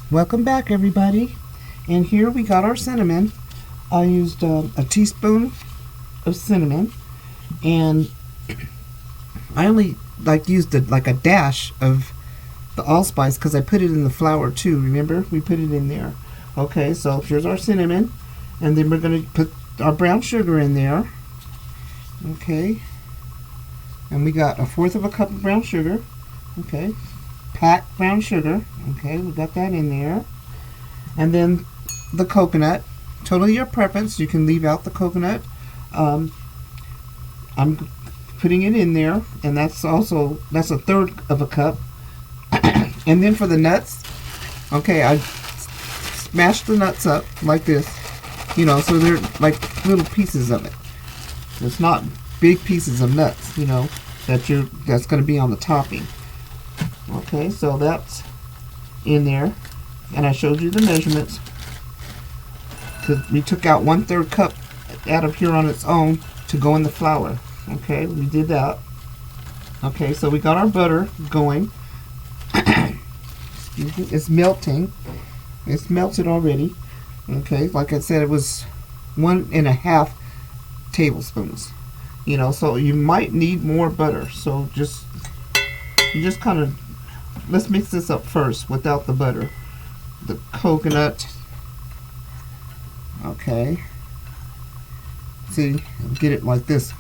Welcome back, everybody. And here we got our cinnamon. I used a teaspoon of cinnamon, and I only used like a dash of the allspice because I put it in the flour too. Remember, we put it in there. Okay, so here's our cinnamon, and then we're going to put our brown sugar in there. Okay, and we got 1/4 of a cup of brown sugar. Okay, packed brown sugar. Okay, we got that in there. And then the coconut, totally your preference. You can leave out the coconut. I'm putting it in there, and that's 1/3 of a cup. And then for the nuts, okay, I smashed the nuts up like this, so they're like little pieces of it. It's not big pieces of nuts, that's going to be on the topping. Okay, so that's in there, and I showed you the measurements. We took out 1/3 cup out of here on its own to go in the flour. Okay, we did that. Okay, so we got our butter going. Excuse me, it's melting. It's melted already. Okay, like I said, it was 1.5 tablespoons. So you might need more butter. So you just kind of, let's mix this up first without the butter. The coconut. Okay. See, get it like this.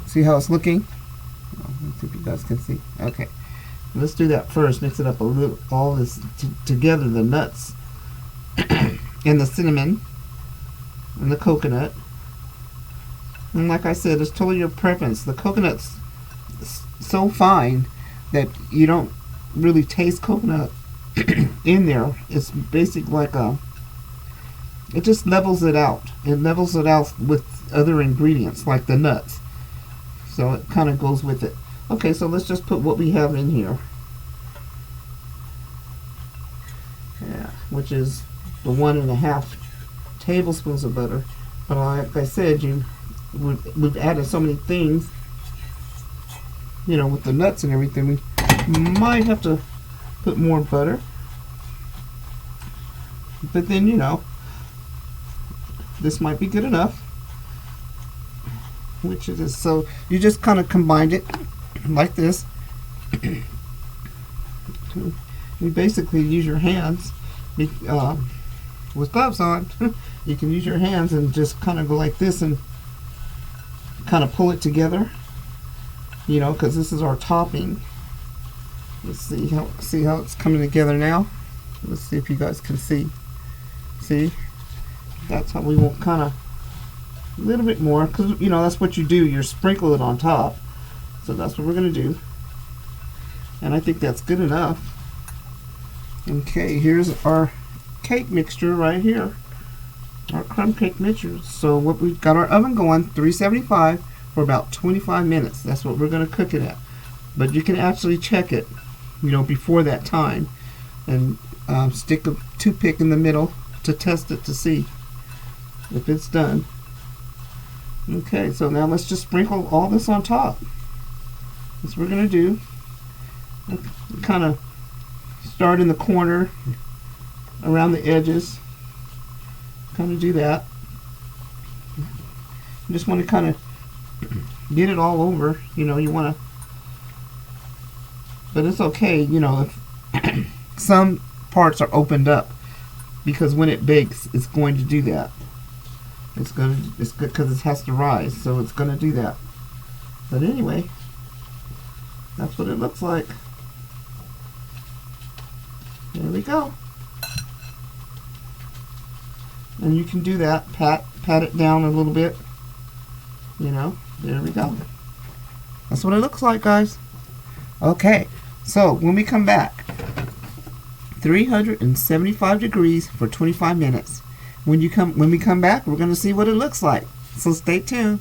See how it's looking? Let's see if you guys can see. Okay. Let's do that first. Mix it up a little, all this together, the nuts and the cinnamon and the coconut. And like I said, it's totally your preference. The coconut's so fine that you don't really taste coconut in there. It's basically like it just levels it out. It levels it out with other ingredients like the nuts. So it kind of goes with it. Okay, so let's just put what we have in here. Yeah, which is the 1.5 tablespoons of butter. But like I said, we've added so many things, with the nuts and everything. We might have to put more butter. But then, this might be good enough. Which it is. So you just kind of combined it like this. You basically use your hands with gloves on. You can use your hands and just kind of go like this and kind of pull it together, because this is our topping. Let's see how it's coming together now. Let's see if you guys can see. See, that's how we want kind of a little bit more, because that's what you do. You sprinkle it on top. So that's what we're going to do, and I think that's good enough. Okay, here's our cake mixture right here, our crumb cake mixture. So what we've got our oven going 375 for about 25 minutes. That's what we're going to cook it at. But you can actually check it, before that time, and stick a toothpick in the middle to test it to see if it's done. Okay, so now let's just sprinkle all this on top. That's what we're going to do. Kind of start in the corner, around the edges. Kind of do that. You just want to kind of get it all over. You want to, but it's okay. If some parts are opened up, because when it bakes, it's going to do that. It's good because it has to rise, so it's going to do that. But anyway, that's what it looks like. There we go. And you can do that. Pat it down a little bit. There we go. That's what it looks like, guys. Okay, so when we come back, 375 degrees for 25 minutes. When we come back, we're going to see what it looks like. So stay tuned.